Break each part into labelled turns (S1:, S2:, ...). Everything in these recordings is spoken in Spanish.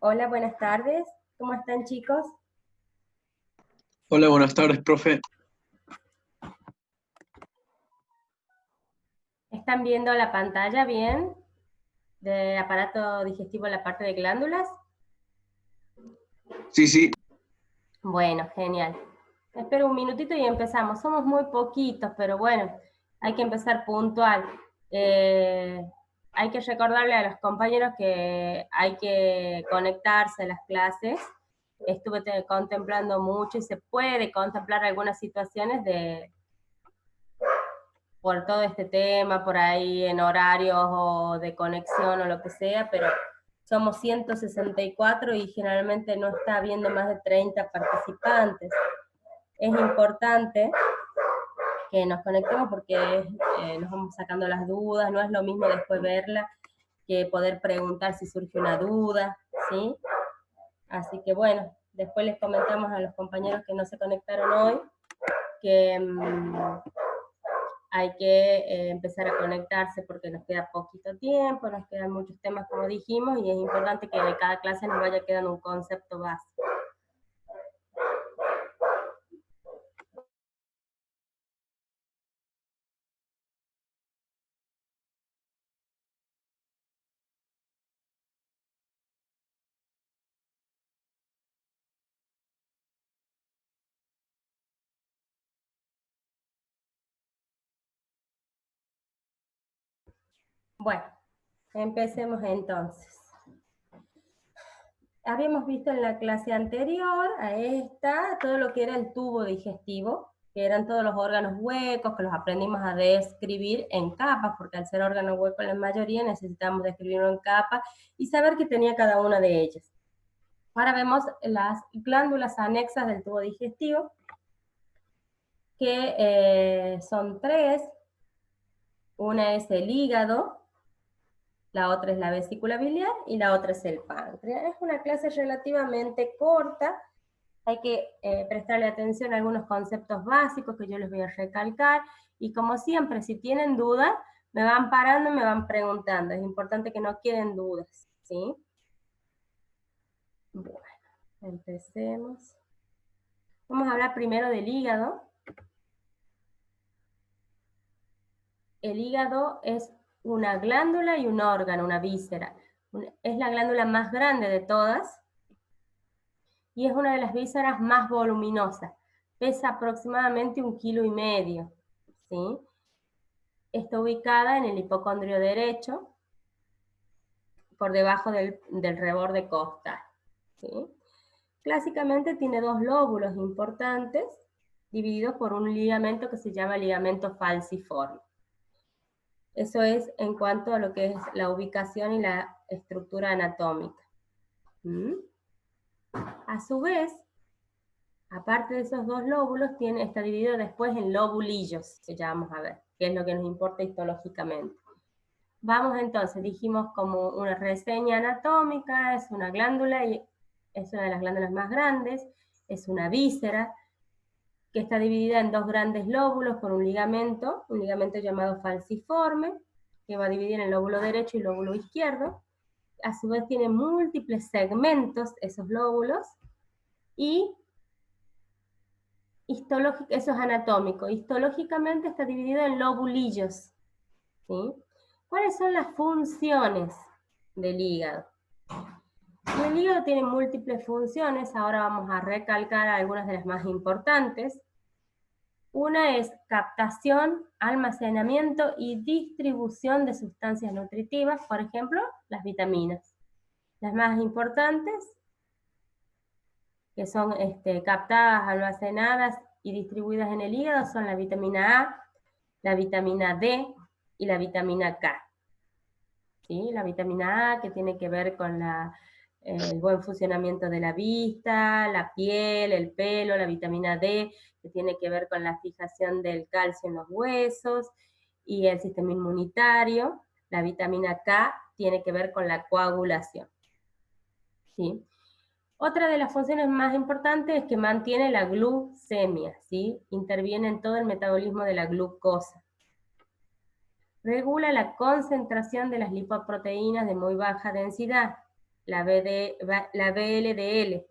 S1: Hola, buenas tardes. ¿Cómo están, chicos?
S2: Hola, buenas tardes, profe.
S1: ¿Están viendo la pantalla bien de aparato digestivo en la parte de glándulas?
S2: Sí, sí,
S1: Bueno, genial. Espero un minutito y empezamos. Somos muy poquitos, pero bueno, hay que empezar puntual. Eh, Hay que recordarle a los compañeros que hay que conectarse a las clases. Estuve contemplando mucho y se puede contemplar algunas situaciones por todo este tema, por ahí en horarios o de conexión o lo que sea, pero somos 164 y generalmente no está habiendo más de 30 participantes. Es importante que nos conectemos porque nos vamos sacando las dudas, no es lo mismo después verla que poder preguntar si surge una duda, ¿sí? Así que bueno, después les comentamos a los compañeros que no se conectaron hoy que hay que empezar a conectarse porque nos queda poquito tiempo, nos quedan muchos temas como dijimos y es importante que de cada clase nos vaya quedando un concepto básico. Bueno, empecemos entonces. Habíamos visto en la clase anterior a esta todo lo que era el tubo digestivo, que eran todos los órganos huecos, que los aprendimos a describir en capas, porque al ser órgano hueco la mayoría necesitamos describirlo en capas y saber qué tenía cada una de ellas. Ahora vemos las glándulas anexas del tubo digestivo, que son tres. Una es el hígado, la otra es la vesícula biliar y la otra es el páncreas. Es una clase relativamente corta, hay que prestarle atención a algunos conceptos básicos que yo les voy a recalcar, y como siempre, si tienen dudas, me van parando y me van preguntando. Es importante que no queden dudas, ¿sí? Bueno, empecemos. Vamos a hablar primero del hígado. El hígado es una glándula y un órgano, una víscera. Es la glándula más grande de todas y es una de las vísceras más voluminosas. Pesa aproximadamente 1,5 kilos, ¿sí? Está ubicada en el hipocondrio derecho, por debajo del reborde costal, ¿sí? Clásicamente tiene dos lóbulos importantes, divididos por un ligamento que se llama ligamento falciforme. Eso es en cuanto a lo que es la ubicación y la estructura anatómica. ¿Mm? A su vez, aparte de esos dos lóbulos, está dividido después en lobulillos, que ya vamos a ver, que es lo que nos importa histológicamente. Vamos entonces, dijimos como una reseña anatómica, es una glándula y es una de las glándulas más grandes, es una víscera que está dividida en dos grandes lóbulos por un ligamento llamado falciforme, que va a dividir en el lóbulo derecho y el lóbulo izquierdo. A su vez tiene múltiples segmentos esos lóbulos y eso es anatómico. Histológicamente está dividido en lobulillos, ¿sí? ¿Cuáles son las funciones del hígado? Y el hígado tiene múltiples funciones, ahora vamos a recalcar algunas de las más importantes. Una es captación, almacenamiento y distribución de sustancias nutritivas, por ejemplo, las vitaminas. Las más importantes, que son captadas, almacenadas y distribuidas en el hígado, son la vitamina A, la vitamina D y la vitamina K. ¿Sí? La vitamina A, que tiene que ver con el buen funcionamiento de la vista, la piel, el pelo; la vitamina D, que tiene que ver con la fijación del calcio en los huesos y el sistema inmunitario; la vitamina K tiene que ver con la coagulación. ¿Sí? Otra de las funciones más importantes es que mantiene la glucemia, ¿sí? Interviene en todo el metabolismo de la glucosa. Regula la concentración de las lipoproteínas de muy baja densidad. la VLDL.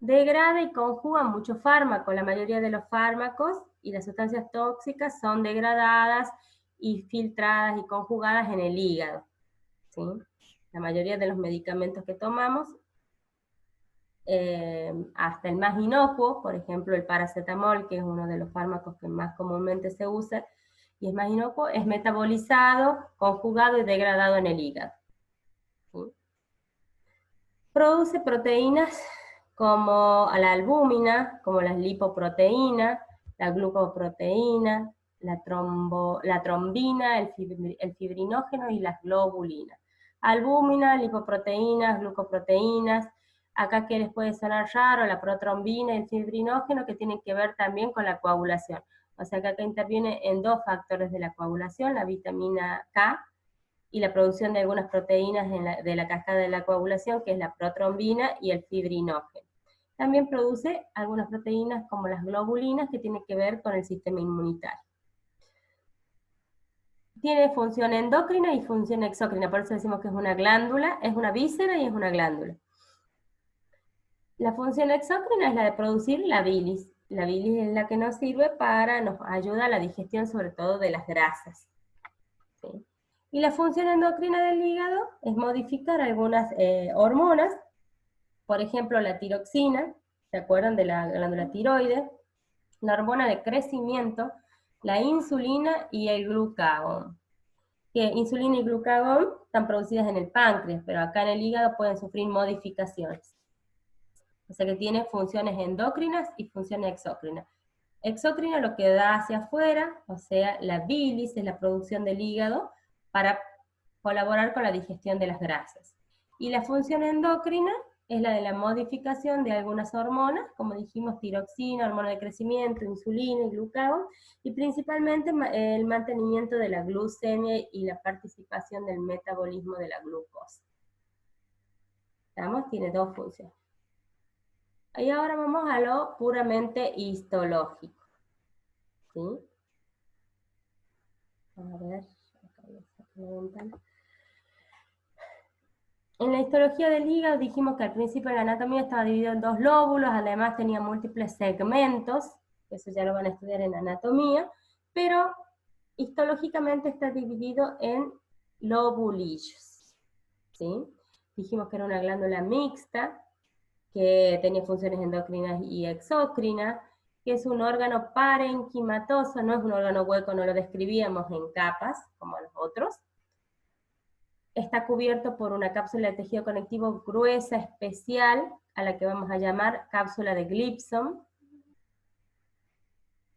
S1: Degrada y conjuga muchos fármacos. La mayoría de los fármacos y las sustancias tóxicas son degradadas y filtradas y conjugadas en el hígado, ¿sí? La mayoría de los medicamentos que tomamos, hasta el más inocuo, por ejemplo el paracetamol, que es uno de los fármacos que más comúnmente se usa, y es más inocuo, es metabolizado, conjugado y degradado en el hígado, ¿sí? Produce proteínas como la albúmina, como las lipoproteínas, la glucoproteína, la trombina, el fibrinógeno y las globulinas. Albúmina, lipoproteínas, glucoproteínas. Acá que les puede sonar raro, la protrombina y el fibrinógeno, que tienen que ver también con la coagulación. O sea que acá interviene en dos factores de la coagulación, la vitamina K y la producción de algunas proteínas de la cascada de la coagulación, que es la protrombina y el fibrinógeno. También produce algunas proteínas como las globulinas, que tienen que ver con el sistema inmunitario. Tiene función endocrina y función exócrina, por eso decimos que es una glándula, es una víscera y es una glándula. La función exócrina es la de producir la bilis. La bilis es la que nos sirve nos ayuda a la digestión sobre todo de las grasas, ¿sí? Y la función endocrina del hígado es modificar algunas hormonas, por ejemplo la tiroxina, ¿se acuerdan de la glándula tiroides? La hormona de crecimiento, la insulina y el glucagón. Que insulina y glucagón están producidas en el páncreas, pero acá en el hígado pueden sufrir modificaciones. O sea que tiene funciones endócrinas y funciones exócrinas. Exócrina lo que da hacia afuera, o sea, la bilis es la producción del hígado para colaborar con la digestión de las grasas. Y la función endocrina es la de la modificación de algunas hormonas, como dijimos, tiroxina, hormona de crecimiento, insulina y glucagón, y principalmente el mantenimiento de la glucemia y la participación del metabolismo de la glucosa. ¿Estamos? Tiene dos funciones. Y ahora vamos a lo puramente histológico, ¿sí? A ver, en la histología del hígado dijimos que al principio la anatomía estaba dividida en dos lóbulos, además tenía múltiples segmentos, eso ya lo van a estudiar en anatomía, pero histológicamente está dividido en lobulillos, ¿sí? Dijimos que era una glándula mixta, que tenía funciones endocrinas y exócrinas, que es un órgano parenquimatoso, no es un órgano hueco, no lo describíamos en capas como los otros. Está cubierto por una cápsula de tejido conectivo gruesa, especial, a la que vamos a llamar cápsula de Gibson.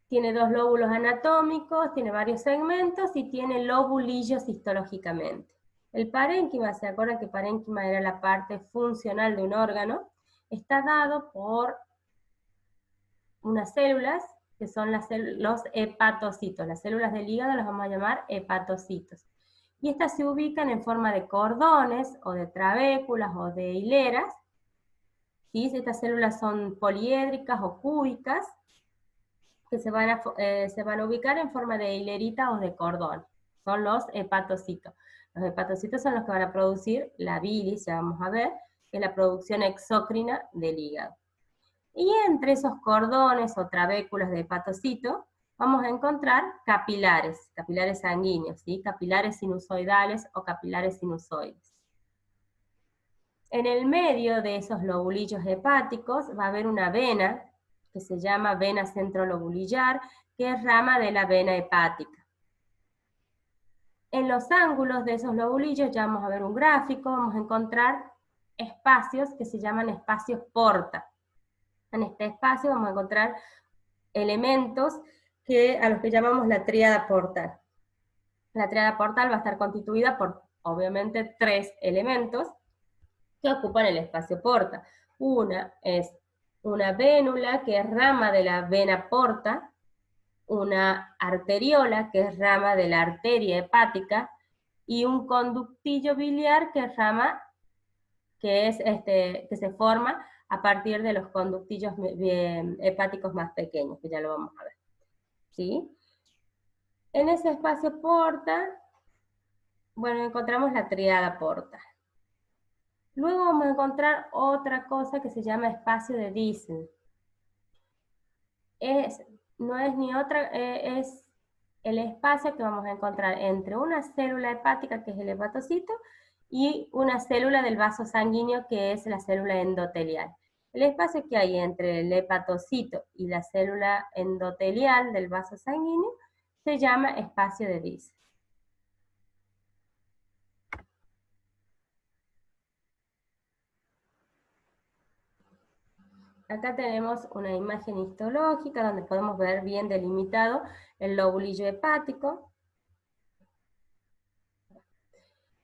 S1: Tiene dos lóbulos anatómicos, tiene varios segmentos y tiene lobulillos histológicamente. El parénquima, ¿se acuerdan que parénquima era la parte funcional de un órgano? Está dado por unas células que son los hepatocitos. Las células del hígado las vamos a llamar hepatocitos. Y estas se ubican en forma de cordones o de trabéculas o de hileras. ¿Sí? Estas células son poliédricas o cúbicas que se van a ubicar en forma de hilerita o de cordón. Son los hepatocitos. Los hepatocitos son los que van a producir la bilis, ya vamos a ver, que es la producción exócrina del hígado. Y entre esos cordones o trabéculas de hepatocito vamos a encontrar capilares sanguíneos, ¿sí? Capilares sinusoidales o capilares sinusoides. En el medio de esos lobulillos hepáticos va a haber una vena que se llama vena centrolobulillar, que es rama de la vena hepática. En los ángulos de esos lobulillos, ya vamos a ver un gráfico, vamos a encontrar espacios que se llaman espacios porta. En este espacio vamos a encontrar elementos a los que llamamos la tríada portal. La tríada portal va a estar constituida por, obviamente, tres elementos que ocupan el espacio porta. Una es una vénula, que es rama de la vena porta, una arteriola, que es rama de la arteria hepática, y un conductillo biliar, que es rama, que se forma a partir de los conductillos hepáticos más pequeños, que ya lo vamos a ver, ¿sí? En ese espacio porta, bueno, encontramos la tríada porta. Luego vamos a encontrar otra cosa que se llama espacio de Diesen. No es ni otra, es el espacio que vamos a encontrar entre una célula hepática, que es el hepatocito, y una célula del vaso sanguíneo, que es la célula endotelial. El espacio que hay entre el hepatocito y la célula endotelial del vaso sanguíneo se llama espacio de Diesen. Acá tenemos una imagen histológica donde podemos ver bien delimitado el lobulillo hepático.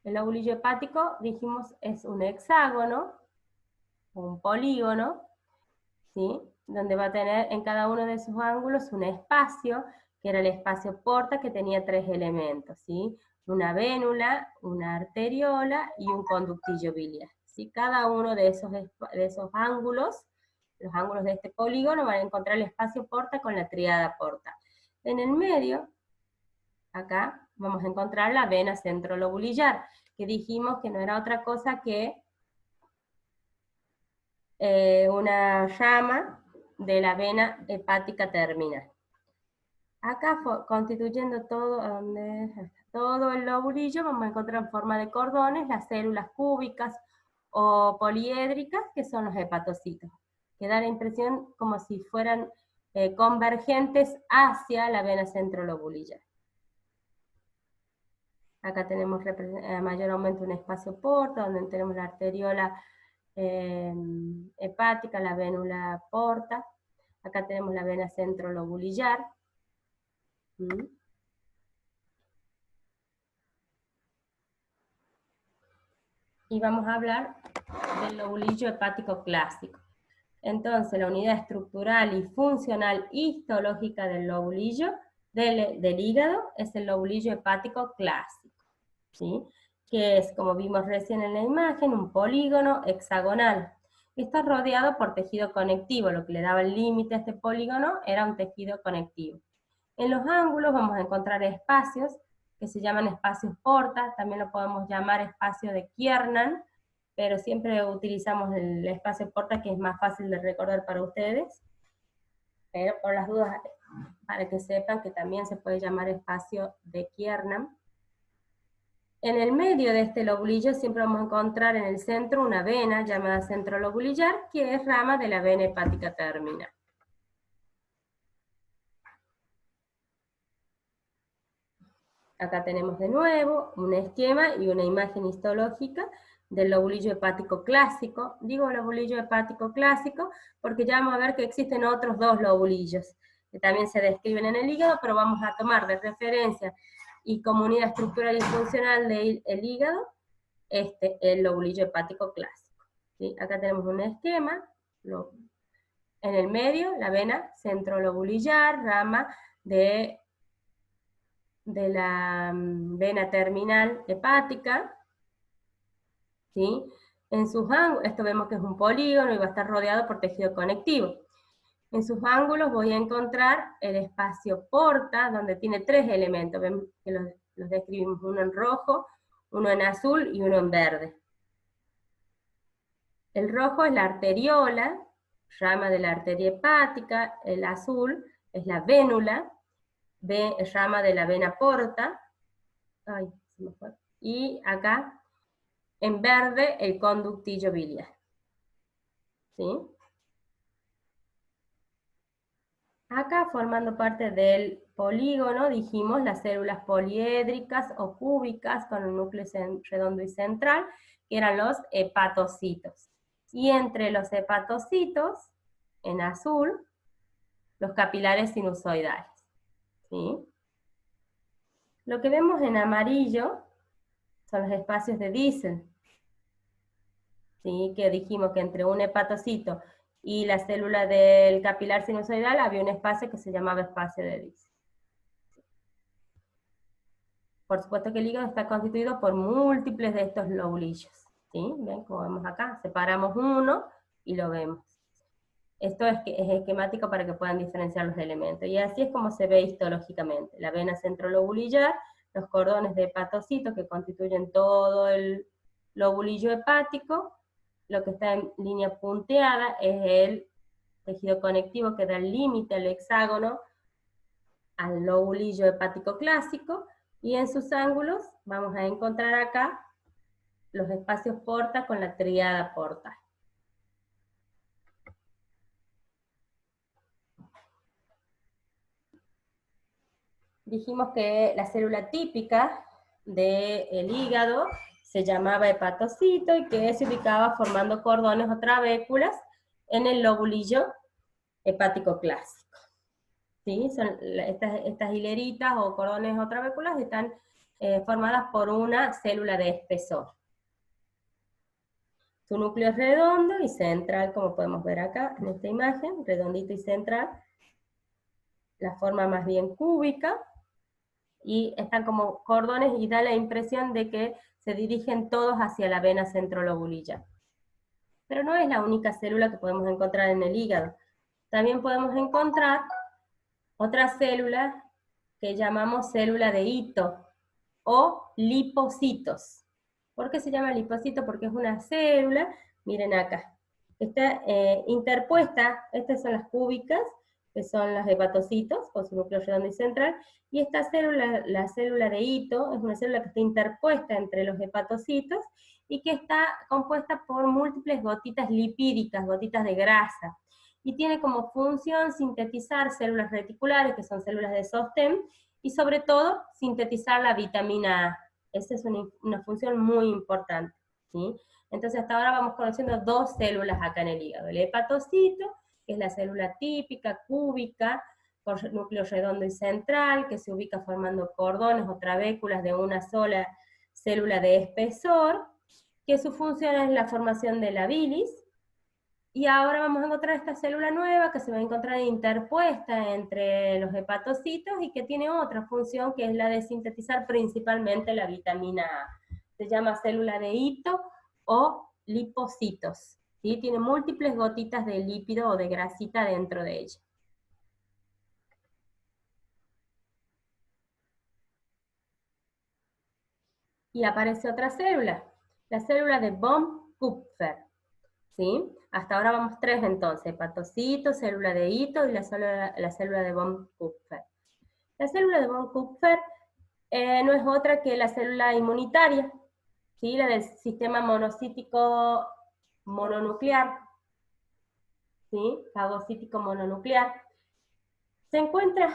S1: El lobulillo hepático, dijimos, es un hexágono, un polígono, ¿sí? Donde va a tener en cada uno de sus ángulos un espacio, que era el espacio porta, que tenía 3 elementos, ¿sí? Una vénula, una arteriola y un conductillo biliar, ¿sí? Cada uno de esos ángulos, los ángulos de este polígono, van a encontrar el espacio porta con la tríada porta. En el medio, acá, vamos a encontrar la vena centrolobulillar, que dijimos que no era otra cosa que una rama de la vena hepática terminal. Acá, constituyendo todo el lobulillo, vamos a encontrar en forma de cordones las células cúbicas o poliédricas, que son los hepatocitos, que da la impresión como si fueran convergentes hacia la vena centrolobulillar. Acá tenemos a mayor aumento un espacio porta, donde tenemos la arteriola hepática, la vénula porta. Acá tenemos la vena centrolobulillar. Y vamos a hablar del lobulillo hepático clásico. Entonces, la unidad estructural y funcional histológica del lobulillo del hígado es el lobulillo hepático clásico, ¿sí? Que es, como vimos recién en la imagen, un polígono hexagonal. Está rodeado por tejido conectivo, lo que le daba el límite a este polígono era un tejido conectivo. En los ángulos vamos a encontrar espacios que se llaman espacios porta, también lo podemos llamar espacio de Kiernan, pero siempre utilizamos el espacio porta, que es más fácil de recordar para ustedes, pero por las dudas, para que sepan que también se puede llamar espacio de Kiernan. En el medio de este lobulillo siempre vamos a encontrar en el centro una vena llamada centrolobulillar, que es rama de la vena hepática terminal. Acá tenemos de nuevo un esquema y una imagen histológica del lobulillo hepático clásico. Digo lobulillo hepático clásico porque ya vamos a ver que existen otros dos lobulillos que también se describen en el hígado, pero vamos a tomar de referencia y como unidad estructural y funcional del hígado el lobulillo hepático clásico. ¿Sí? Acá tenemos un esquema, en el medio la vena centrolobulillar, rama de la vena terminal hepática, ¿sí? En sus ángulos, esto vemos que es un polígono y va a estar rodeado por tejido conectivo. En sus ángulos voy a encontrar el espacio porta, donde tiene 3 elementos, ven que los describimos, uno en rojo, uno en azul y uno en verde. El rojo es la arteriola, rama de la arteria hepática, el azul es la vénula, rama de la vena porta, ay, se me fue. Y acá, en verde, el conductillo biliar. ¿Sí? Acá, formando parte del polígono, dijimos las células poliédricas o cúbicas con un núcleo redondo y central, que eran los hepatocitos. Y entre los hepatocitos, en azul, los capilares sinusoidales. ¿Sí? Lo que vemos en amarillo son los espacios de Diesen, ¿sí? Que dijimos que entre un hepatocito y la célula del capilar sinusoidal había un espacio que se llamaba espacio de Diesen. Por supuesto que el hígado está constituido por múltiples de estos lobulillos, ¿sí? ¿Ven? Como vemos acá, separamos uno y lo vemos. Esto es esquemático para que puedan diferenciar los elementos, y así es como se ve histológicamente. La vena centrolobulillar, los cordones de hepatocitos que constituyen todo el lobulillo hepático, lo que está en línea punteada es el tejido conectivo que da el límite al hexágono, al lobulillo hepático clásico, y en sus ángulos vamos a encontrar acá los espacios porta con la tríada portal. Dijimos que la célula típica del hígado se llamaba hepatocito y que se ubicaba formando cordones o trabéculas en el lobulillo hepático clásico. ¿Sí? Son estas hileritas o cordones o trabéculas están formadas por una célula de espesor. Su núcleo es redondo y central, como podemos ver acá en esta imagen, redondito y central. La forma más bien cúbica, y están como cordones y da la impresión de que se dirigen todos hacia la vena centrolobulilla. Pero no es la única célula que podemos encontrar en el hígado. También podemos encontrar otra célula que llamamos célula de Ito o lipocitos. ¿Por qué se llama lipocito? Porque es una célula, miren acá, está interpuesta, estas son las cúbicas, que son los hepatocitos, con su núcleo redondo y central, y esta célula, la célula de Ito, es una célula que está interpuesta entre los hepatocitos, y que está compuesta por múltiples gotitas lipídicas, gotitas de grasa, y tiene como función sintetizar células reticulares, que son células de sostén, y sobre todo sintetizar la vitamina A. Esa es una función muy importante, ¿sí? Entonces hasta ahora vamos conociendo dos células acá en el hígado, el hepatocito, que es la célula típica, cúbica, con núcleo redondo y central, que se ubica formando cordones o trabéculas de una sola célula de espesor, que su función es la formación de la bilis, y ahora vamos a encontrar esta célula nueva que se va a encontrar interpuesta entre los hepatocitos y que tiene otra función que es la de sintetizar principalmente la vitamina A. Se llama célula de Ito o lipocitos. ¿Sí? Tiene múltiples gotitas de lípido o de grasita dentro de ella. Y aparece otra célula, la célula de von Kupfer. ¿Sí? Hasta ahora vamos tres entonces, hepatocito, célula de Ito y la célula de von Kupfer. La célula de von Kupfer no es otra que la célula inmunitaria, ¿sí? La del sistema monocítico mononuclear, ¿sí? Fagocítico mononuclear. Se encuentra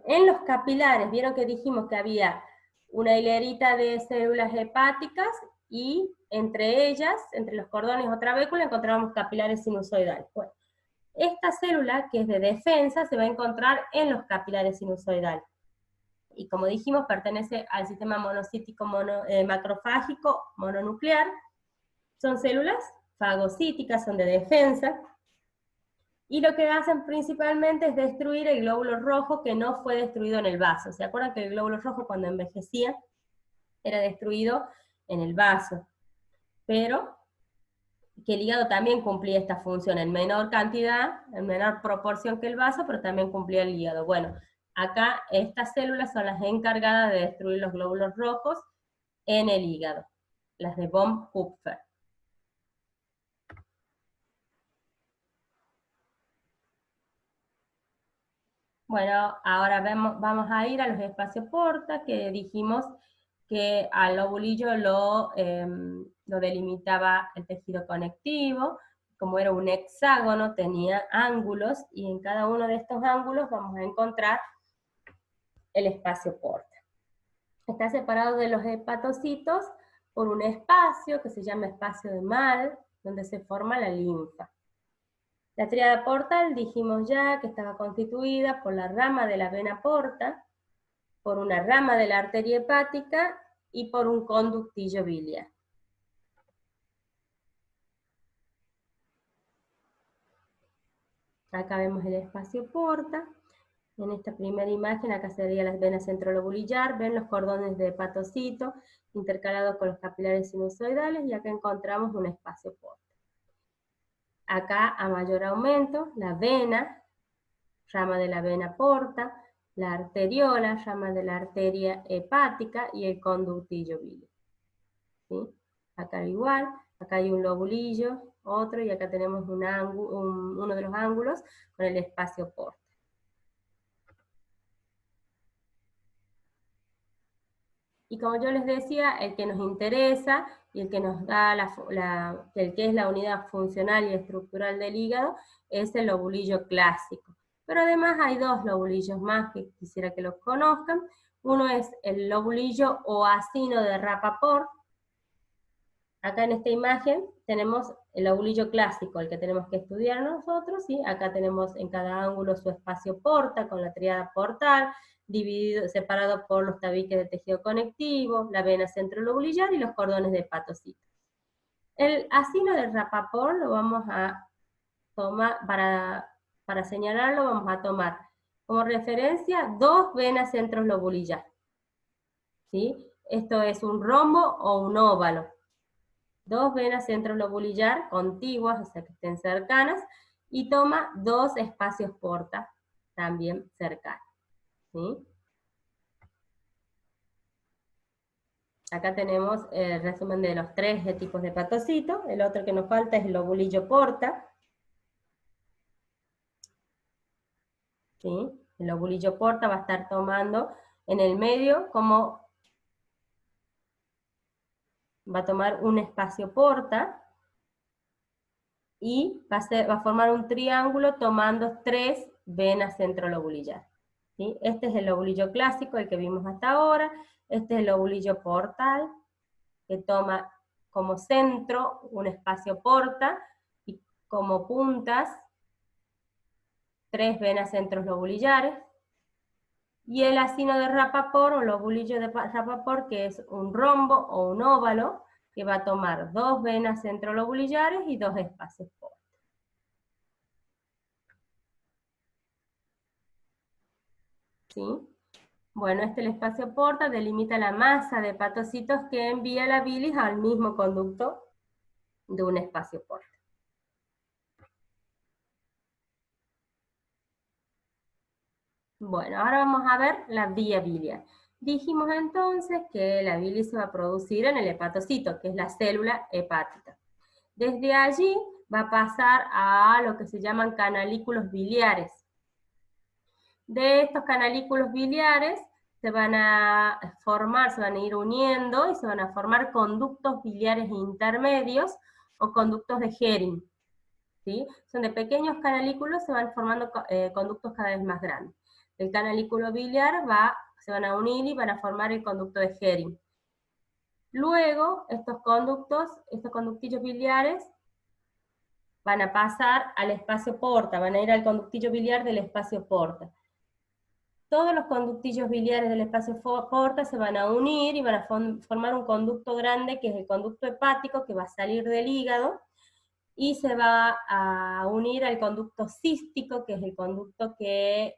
S1: en los capilares, vieron que dijimos que había una hilerita de células hepáticas y entre ellas, entre los cordones o trabéculas, encontramos capilares sinusoidales. Bueno, esta célula, que es de defensa, se va a encontrar en los capilares sinusoidales. Y como dijimos, pertenece al sistema monocítico macrofágico mononuclear. Son células fagocíticas, son de defensa, y lo que hacen principalmente es destruir el glóbulo rojo que no fue destruido en el vaso. ¿Se acuerdan que el glóbulo rojo cuando envejecía era destruido en el vaso? Pero que el hígado también cumplía esta función en menor cantidad, en menor proporción que el vaso, pero también cumplía el hígado. Bueno, acá estas células son las encargadas de destruir los glóbulos rojos en el hígado, las de von Kupfer. Bueno, ahora vamos a ir a los espacios porta, que dijimos que al lobulillo lo delimitaba el tejido conectivo. Como era un hexágono, tenía ángulos, y en cada uno de estos ángulos vamos a encontrar el espacio porta. Está separado de los hepatocitos por un espacio que se llama espacio de Mal, donde se forma la linfa. La tríada portal dijimos ya que estaba constituida por la rama de la vena porta, por una rama de la arteria hepática y por un conductillo biliar. Acá vemos el espacio porta. En esta primera imagen, acá sería la vena centrolobulillar, ven los cordones de hepatocito intercalados con los capilares sinusoidales, y acá encontramos un espacio porta. Acá, a mayor aumento, la vena, rama de la vena porta, la arteriola, rama de la arteria hepática, y el conductillo biliar. ¿Sí? Acá igual, acá hay un lobulillo otro, y acá tenemos uno de los ángulos con el espacio porta. Y como yo les decía, el que nos interesa y el que nos da el que es la unidad funcional y estructural del hígado es el lobulillo clásico. Pero además hay dos lobulillos más que quisiera que los conozcan. Uno es el lobulillo o acino de Rappaport. Acá en esta imagen tenemos el lobulillo clásico, el que tenemos que estudiar nosotros, ¿sí? Acá tenemos en cada ángulo su espacio porta con la tríada portal, separado por los tabiques de tejido conectivo, la vena centrolobulillar y los cordones de Hepatocito. El acino de Rappaport lo vamos a tomar, para señalarlo, vamos a tomar como referencia dos venas centrolobulillar, ¿sí? Esto es un rombo o un óvalo. Dos venas centrolobulillar contiguas, o sea que estén cercanas, y toma dos espacios porta, también cercanos, ¿sí? Acá tenemos el resumen de los tres tipos de hepatocito. El otro que nos falta es el lobulillo porta, ¿sí? El lobulillo porta va a estar tomando en el medio como va a tomar un espacio porta y va a formar un triángulo tomando tres venas centrolobulillar, ¿sí? Este es el lobulillo clásico, el que vimos hasta ahora. Este es el lobulillo portal, que toma como centro un espacio porta y como puntas tres venas centrolobulillares. Y el acino de Rappaport o lobulillo de Rappaport, que es un rombo o un óvalo, que va a tomar dos venas centrolobulillares y dos espacios porta. ¿Sí? Bueno, el espacio porta delimita la masa de hepatocitos que envía la bilis al mismo conducto de un espacio porta. Bueno, ahora vamos a ver la vía biliar. Dijimos entonces que la bilis se va a producir en el hepatocito, que es la célula hepática. Desde allí va a pasar a lo que se llaman canalículos biliares. De estos canalículos biliares se van a formar, se van a ir uniendo y se van a formar conductos biliares intermedios o conductos de Hering, ¿sí? Son de pequeños canalículos, se van formando conductos cada vez más grandes. El canalículo biliar se van a unir y van a formar el conducto de Hering. Luego, estos conductillos biliares, van a pasar al espacio porta, van a ir al conductillo biliar del espacio porta. Todos los conductillos biliares del espacio porta se van a unir y van a formar un conducto grande, que es el conducto hepático, que va a salir del hígado, y se va a unir al conducto cístico, que es el conducto que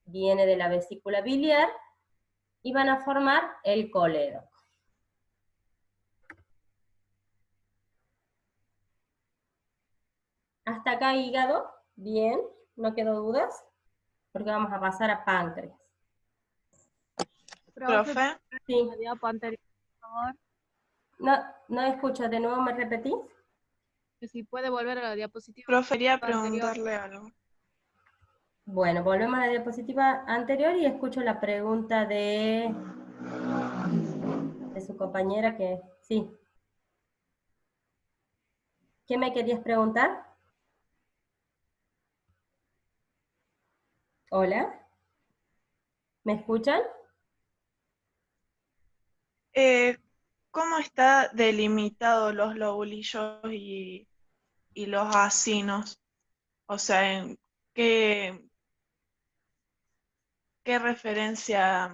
S1: viene de la vesícula biliar, y van a formar el colédoco. Hasta acá hígado, bien, no quedó dudas, porque vamos a pasar a páncreas.
S3: Profe,
S1: sí.
S3: la diapo anterior, por favor.
S1: No escucho, ¿de nuevo me repetís?
S3: Que si puede volver a la diapositiva.
S4: Profe, quería preguntarle algo.
S1: Bueno, volvemos a la diapositiva anterior y escucho la pregunta de su compañera que... Sí. ¿Qué me querías preguntar? Hola. ¿Me escuchan?
S4: ¿Cómo está delimitado los lobulillos y los acinos? O sea, ¿en qué referencia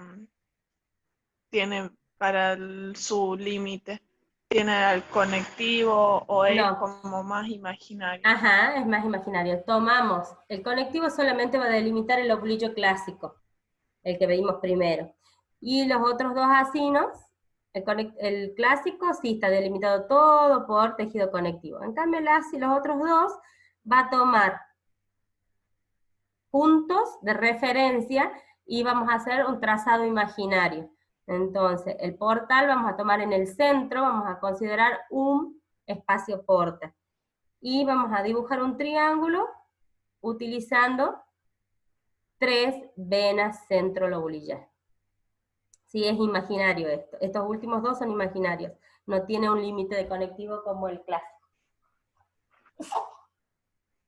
S4: tiene para su límite? ¿Tiene el conectivo o es como más imaginario?
S1: Ajá, es más imaginario. Tomamos, el conectivo solamente va a delimitar el lobulillo clásico, el que vimos primero. Y los otros dos acinos, el clásico sí está delimitado todo por tejido conectivo. En cambio, los otros dos va a tomar puntos de referencia y vamos a hacer un trazado imaginario. Entonces, el portal vamos a tomar en el centro, vamos a considerar un espacio porta. y vamos a dibujar un triángulo utilizando 3 venas centrolobulillar. Sí, es imaginario esto. Estos últimos 2 son imaginarios. No tiene un límite de conectivo como el clásico.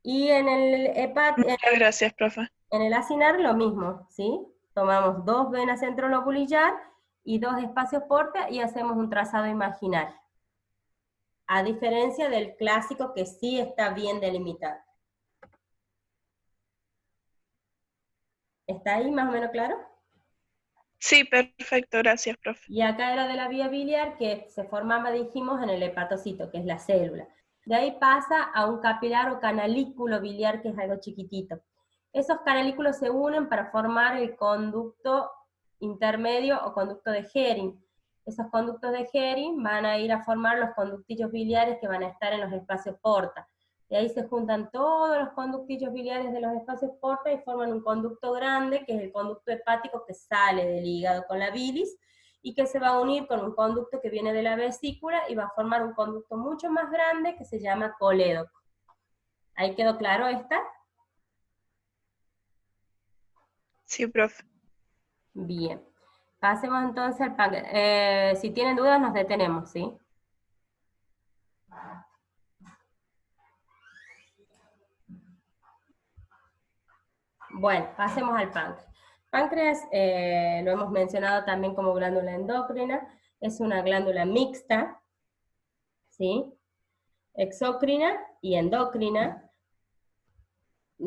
S1: Y en el EPAT...
S4: Muchas gracias, profe.
S1: En el acinar lo mismo, ¿sí? Tomamos 2 venas centrolobulillar y 2 espacios porta y hacemos un trazado imaginario. A diferencia del clásico que sí está bien delimitado. ¿Está ahí más o menos claro?
S4: Sí, perfecto, gracias, profe.
S1: Y acá era de la vía biliar que se formaba, dijimos, en el hepatocito, que es la célula. De ahí pasa a un capilar o canalículo biliar, que es algo chiquitito. Esos canalículos se unen para formar el conducto intermedio o conducto de Hering. Esos conductos de Hering van a ir a formar los conductillos biliares que van a estar en los espacios porta. De ahí se juntan todos los conductillos biliares de los espacios porta y forman un conducto grande, que es el conducto hepático que sale del hígado con la bilis, y que se va a unir con un conducto que viene de la vesícula y va a formar un conducto mucho más grande que se llama colédoco. ¿Ahí quedó claro esta?
S4: Sí, profe.
S1: Bien. Pasemos entonces al páncreas. Si tienen dudas nos detenemos, ¿sí? Bueno, pasemos al páncreas. Páncreas, lo hemos mencionado también como glándula endocrina, es una glándula mixta, ¿sí? Exócrina y endocrina.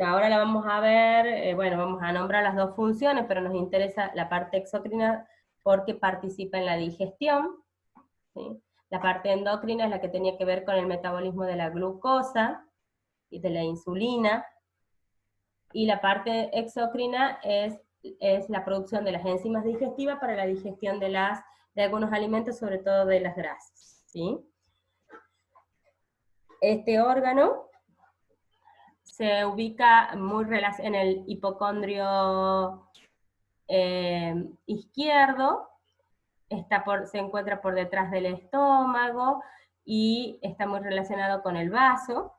S1: Ahora la vamos a ver, bueno, vamos a nombrar las dos funciones, pero nos interesa la parte exócrina porque participa en la digestión, ¿sí? La parte endocrina es la que tenía que ver con el metabolismo de la glucosa y de la insulina, y la parte exócrina es la producción de las enzimas digestivas para la digestión de algunos alimentos, sobre todo de las grasas, ¿sí? Este órgano se ubica muy en el hipocondrio izquierdo, se encuentra por detrás del estómago y está muy relacionado con el vaso.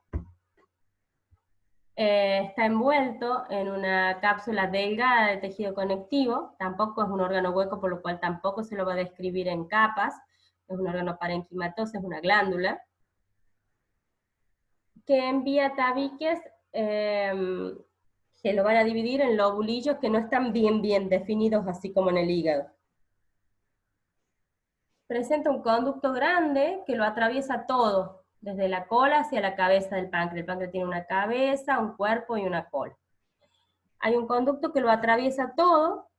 S1: Está envuelto en una cápsula delgada de tejido conectivo, tampoco es un órgano hueco, por lo cual tampoco se lo va a describir en capas, es un órgano parenquimatoso, es una glándula, que envía tabiques que lo van a dividir en lobulillos que no están bien definidos, así como en el hígado. Presenta un conducto grande que lo atraviesa todo, desde la cola hacia la cabeza del páncreas. El páncreas tiene una cabeza, un cuerpo y una cola. Hay un conducto que lo atraviesa todo,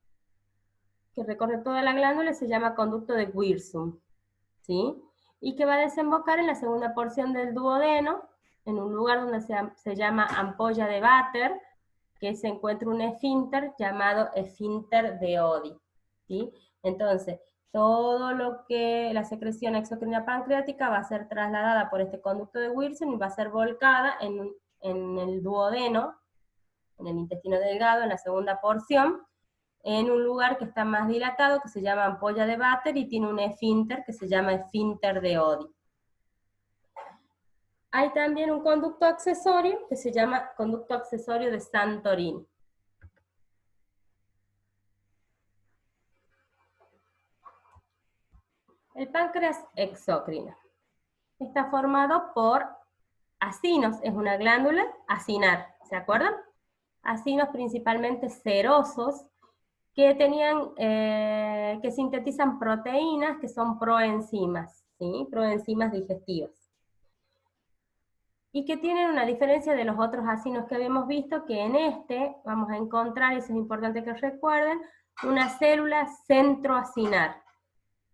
S1: que recorre toda la glándula, se llama conducto de Wirsum, ¿sí? Y que va a desembocar en la segunda porción del duodeno, en un lugar donde se llama ampolla de Vater, que se encuentra un esfínter llamado esfínter de Oddi, ¿sí? Entonces, todo lo que la secreción exocrina pancreática va a ser trasladada por este conducto de Wirsum y va a ser volcada en el duodeno, en el intestino delgado, en la segunda porción, en un lugar que está más dilatado, que se llama ampolla de Vater, y tiene un esfínter que se llama esfínter de Oddi. Hay también un conducto accesorio que se llama conducto accesorio de Santorini. El páncreas exócrino está formado por acinos, es una glándula acinar, ¿se acuerdan? Acinos principalmente serosos que que sintetizan proteínas que son proenzimas, ¿sí? Proenzimas digestivas. Y que tienen una diferencia de los otros acinos que habíamos visto, que en este vamos a encontrar, y eso es importante que recuerden, una célula centroacinar,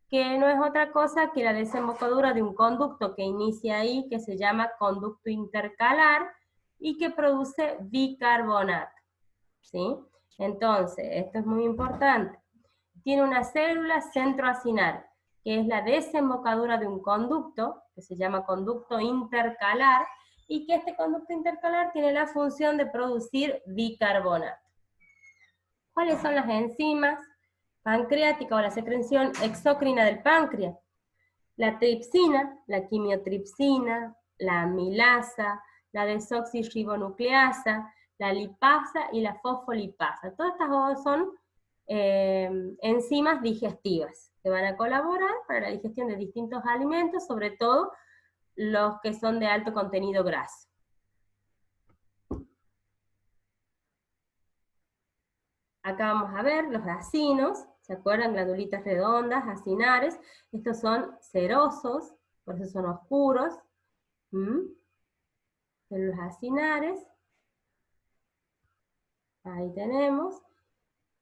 S1: que no es otra cosa que la desembocadura de un conducto que inicia ahí, que se llama conducto intercalar, y que produce bicarbonato, ¿sí? Entonces, esto es muy importante. Tiene una célula centroacinar, que es la desembocadura de un conducto, que se llama conducto intercalar, y que este conducto intercalar tiene la función de producir bicarbonato. ¿Cuáles son las enzimas pancreáticas o la secreción exócrina del páncreas? La tripsina, la quimiotripsina, la amilasa, la desoxirribonucleasa, la lipasa y la fosfolipasa. Todas estas dos son enzimas digestivas que van a colaborar para la digestión de distintos alimentos, sobre todo los que son de alto contenido graso. Acá vamos a ver los acinos, ¿se acuerdan? Glandulitas redondas, acinares. Estos son serosos, por eso son oscuros. Los acinares. Ahí tenemos.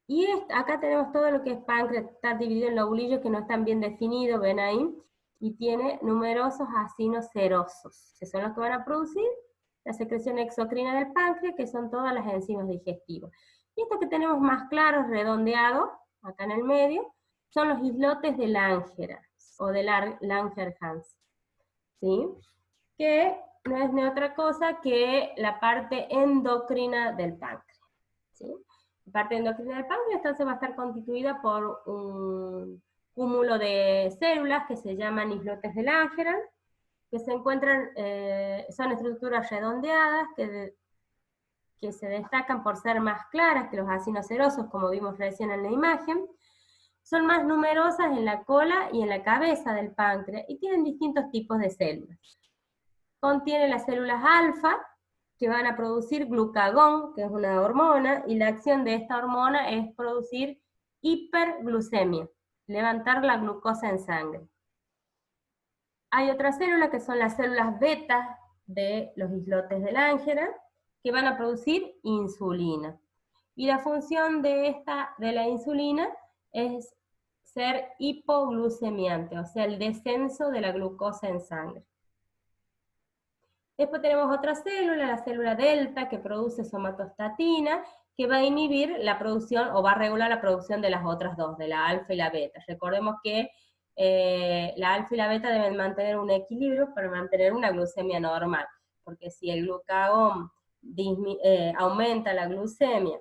S1: Y acá tenemos todo lo que es páncreas, está dividido en lobulillos que no están bien definidos, ven ahí. Y tiene numerosos acinos serosos, que son los que van a producir la secreción exocrina del páncreas, que son todas las enzimas digestivas. Y esto que tenemos más claro, redondeado, acá en el medio, son los islotes de Langerhans, o de Langerhans, ¿sí? Que no es ni otra cosa que la parte endocrina del páncreas, ¿sí? La parte endocrina del páncreas entonces va a estar constituida por un cúmulo de células que se llaman islotes de Langerhans, que se encuentran, son estructuras redondeadas que se destacan por ser más claras que los acinos serosos, como vimos recién en la imagen. Son más numerosas en la cola y en la cabeza del páncreas y tienen distintos tipos de células. Contiene las células alfa, que van a producir glucagón, que es una hormona, y la acción de esta hormona es producir hiperglucemia, levantar la glucosa en sangre. Hay otras células que son las células beta de los islotes de Langerhans, que van a producir insulina. Y la función de la insulina es ser hipoglucemiante, o sea, el descenso de la glucosa en sangre. Después tenemos otra célula, la célula delta, que produce somatostatina, que va a inhibir la producción, o va a regular la producción de las otras dos, de la alfa y la beta. Recordemos que la alfa y la beta deben mantener un equilibrio para mantener una glucemia normal, porque si el glucagón aumenta la glucemia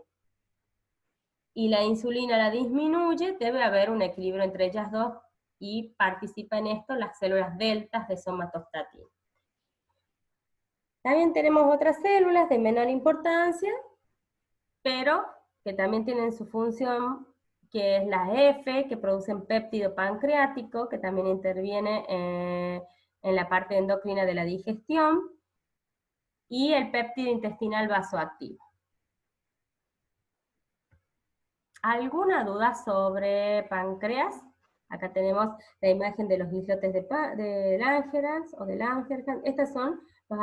S1: y la insulina la disminuye, debe haber un equilibrio entre ellas dos, y participa en esto las células deltas de somatostatina. También tenemos otras células de menor importancia, pero que también tienen su función, que es la F, que producen péptido pancreático, que también interviene en la parte endocrina de la digestión, y el péptido intestinal vasoactivo. ¿Alguna duda sobre páncreas? Acá tenemos la imagen de los islotes de Langerhans o de Langerhans. Estos son los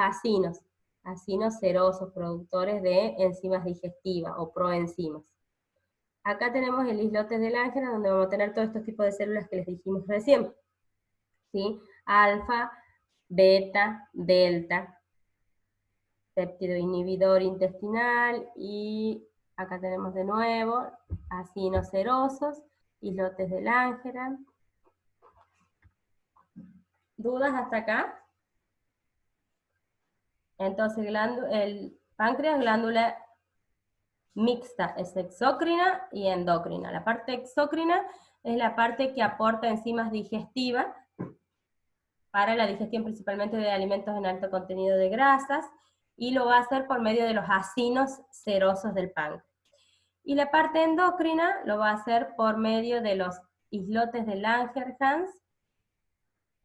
S1: acinos serosos, productores de enzimas digestivas o proenzimas. Acá tenemos el islotes de Langerhans, donde vamos a tener todos estos tipos de células que les dijimos recién, ¿sí? Alfa, beta, delta, péptido inhibidor intestinal, y acá tenemos de nuevo acinos serosos, islotes de Langerhans. ¿Dudas hasta acá? Entonces, el páncreas, glándula mixta, es exócrina y endócrina. La parte exócrina es la parte que aporta enzimas digestivas para la digestión principalmente de alimentos en alto contenido de grasas, y lo va a hacer por medio de los acinos serosos del páncreas. Y la parte endocrina lo va a hacer por medio de los islotes de Langerhans,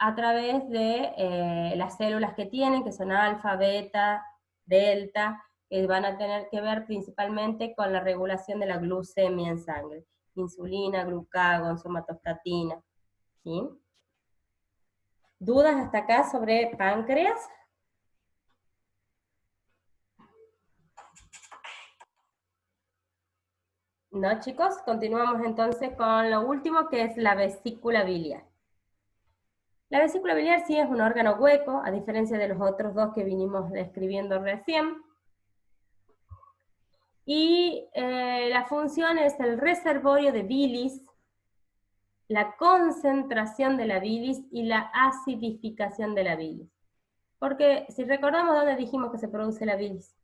S1: a través de las células que tienen, que son alfa, beta, delta, que van a tener que ver principalmente con la regulación de la glucemia en sangre. Insulina, glucagón, somatostatina, ¿sí? ¿Dudas hasta acá sobre páncreas? No, chicos, continuamos entonces con lo último, que es la vesícula biliar. La vesícula biliar sí es un órgano hueco, a diferencia de los otros dos que vinimos describiendo recién. Y la función es el reservorio de bilis, la concentración de la bilis y la acidificación de la bilis. Porque si recordamos dónde dijimos que se produce la bilis,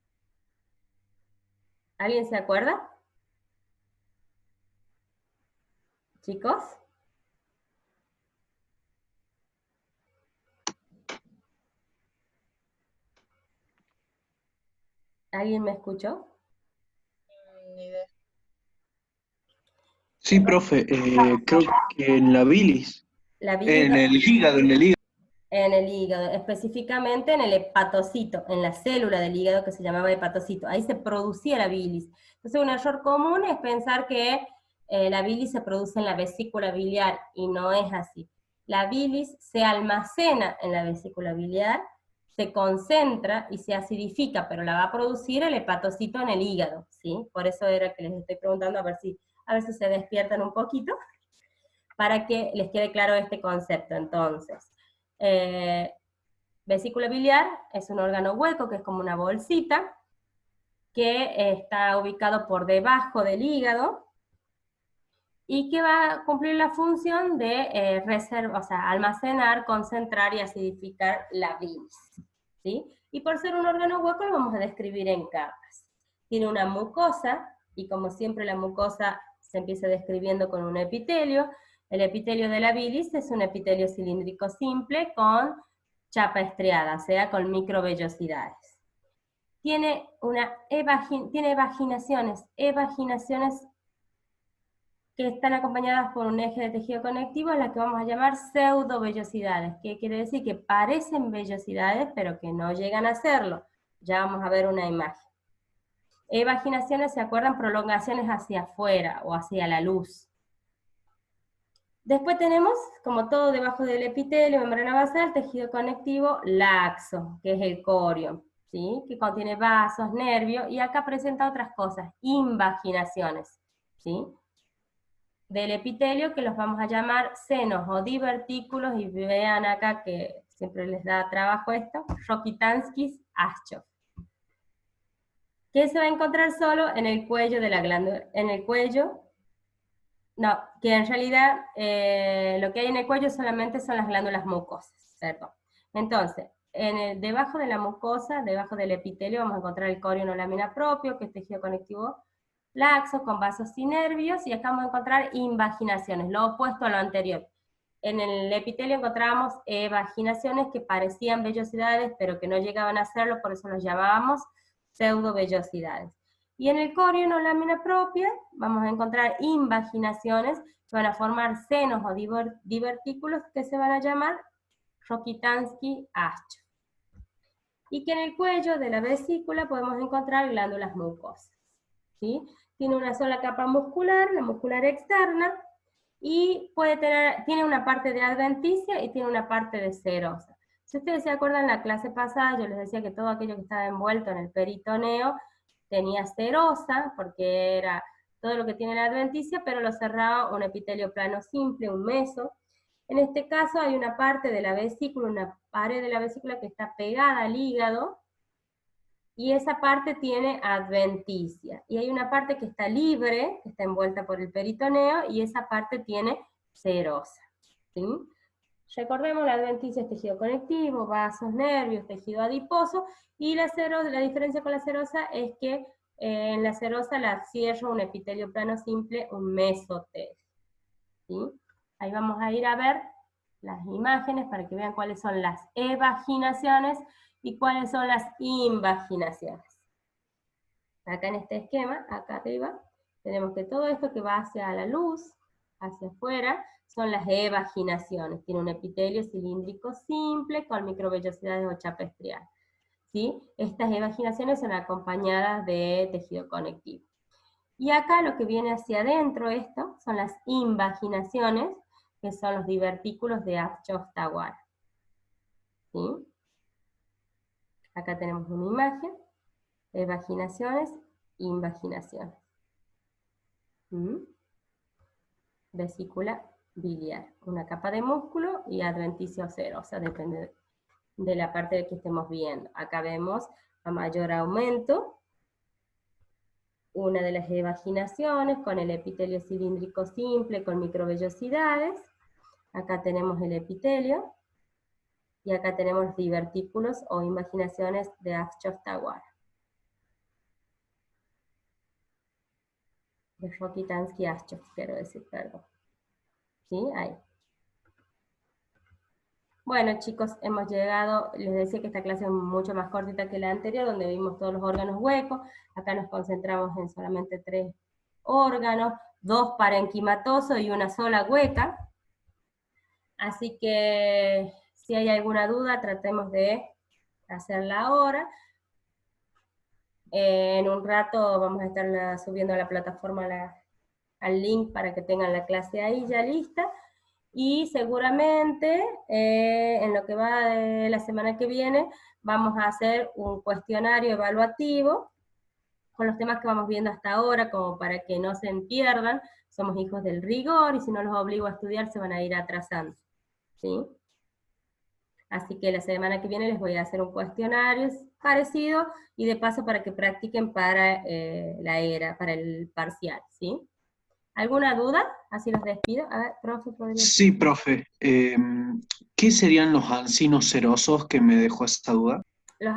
S1: ¿alguien se acuerda? ¿Chicos? ¿Alguien me escuchó?
S3: Ni idea.
S2: Sí, profe, creo que en la bilis,
S1: La bilis
S2: en el hígado,
S1: en el hígado, específicamente en el hepatocito, en la célula del hígado que se llamaba hepatocito. Ahí se producía la bilis. Entonces un error común es pensar que la bilis se produce en la vesícula biliar, y no es así. La bilis se almacena en la vesícula biliar, se concentra y se acidifica, pero la va a producir el hepatocito en el hígado, ¿sí? Por eso era que les estoy preguntando a ver si se despiertan un poquito, para que les quede claro este concepto. Entonces, vesícula biliar es un órgano hueco que es como una bolsita que está ubicado por debajo del hígado y que va a cumplir la función de almacenar, concentrar y acidificar la bilis, ¿sí? Y por ser un órgano hueco lo vamos a describir en capas. Tiene una mucosa, y como siempre la mucosa se empieza describiendo con un epitelio. El epitelio de la bilis es un epitelio cilíndrico simple con chapa estriada, o sea, con microvellosidades. Tiene evaginaciones que están acompañadas por un eje de tejido conectivo, a las que vamos a llamar pseudovellosidades, que quiere decir que parecen vellosidades, pero que no llegan a serlo. Ya vamos a ver una imagen. Evaginaciones, ¿se acuerdan? Prolongaciones hacia afuera o hacia la luz. Después tenemos, como todo debajo del epitelio, membrana basal, tejido conectivo laxo, que es el corio, ¿sí? Que contiene vasos, nervios, y acá presenta otras cosas, invaginaciones, ¿sí? Del epitelio, que los vamos a llamar senos o divertículos, y vean acá que siempre les da trabajo esto, Rokitansky-Aschoff. ¿Qué se va a encontrar solo en el cuello de la glándula? En el cuello, no, que en realidad lo que hay en el cuello solamente son las glándulas mucosas, perdón. Entonces, debajo de la mucosa, debajo del epitelio, vamos a encontrar el corio no lámina propio, que es tejido conectivo laxo, con vasos y nervios, y acá vamos a encontrar invaginaciones, lo opuesto a lo anterior. En el epitelio encontrábamos evaginaciones que parecían vellosidades, pero que no llegaban a serlo, por eso los llamábamos pseudovellosidades. Y en el corio no lámina propia vamos a encontrar invaginaciones que van a formar senos o divertículos que se van a llamar Rokitansky-Aschoff. Y que en el cuello de la vesícula podemos encontrar glándulas mucosas, ¿sí? Tiene una sola capa muscular, la muscular externa, y tiene una parte de adventicia y tiene una parte de serosa. Si ustedes se acuerdan, en la clase pasada yo les decía que todo aquello que estaba envuelto en el peritoneo tenía serosa, porque era todo lo que tiene la adventicia, pero lo cerraba un epitelio plano simple, un meso. En este caso hay una parte de la vesícula, una pared de la vesícula que está pegada al hígado, y esa parte tiene adventicia. Y hay una parte que está libre, que está envuelta por el peritoneo, y esa parte tiene serosa, ¿sí? Recordemos, la adventicia es tejido conectivo, vasos, nervios, tejido adiposo, y la diferencia con la serosa es que en la serosa la cierra un epitelio plano simple, un mesotelio, ¿sí? Ahí vamos a ir a ver las imágenes para que vean cuáles son las evaginaciones y cuáles son las invaginaciones. Acá en este esquema, acá arriba, tenemos que todo esto que va hacia la luz, hacia afuera, son las evaginaciones. Tiene un epitelio cilíndrico simple con microvellosidades o chapa estriada, ¿sí? Estas evaginaciones son acompañadas de tejido conectivo. Y acá lo que viene hacia adentro, esto, son las invaginaciones, que son los divertículos de Aschoff-Tawara, ¿sí? Acá tenemos una imagen, evaginaciones, invaginaciones. Vesícula biliar, una capa de músculo y adventicia o serosa, depende de la parte que estemos viendo. Acá vemos a mayor aumento una de las evaginaciones con el epitelio cilíndrico simple con microvellosidades. Acá tenemos el epitelio, y acá tenemos los divertículos o invaginaciones de Aschoff-Tawara. De Rokitansky-Aschoff, quiero decir, perdón. ¿Sí? Ahí. Bueno, chicos, hemos llegado, les decía que esta clase es mucho más cortita que la anterior, donde vimos todos los órganos huecos. Acá nos concentramos en solamente 3 órganos, 2 parenquimatosos y una sola hueca. Así que, si hay alguna duda, tratemos de hacerla ahora. En un rato vamos a estar subiendo a la plataforma al link para que tengan la clase ahí ya lista. Y seguramente en lo que va de la semana que viene vamos a hacer un cuestionario evaluativo con los temas que vamos viendo hasta ahora, como para que no se pierdan. Somos hijos del rigor y si no los obligo a estudiar se van a ir atrasando, ¿sí? Así que la semana que viene les voy a hacer un cuestionario parecido y de paso para que practiquen para para el parcial, ¿sí? ¿Alguna duda? Así los despido. A ver, profe, ¿podría?
S2: Sí, profe. ¿Qué serían los ancinos serosos que me dejó esa duda?
S1: Los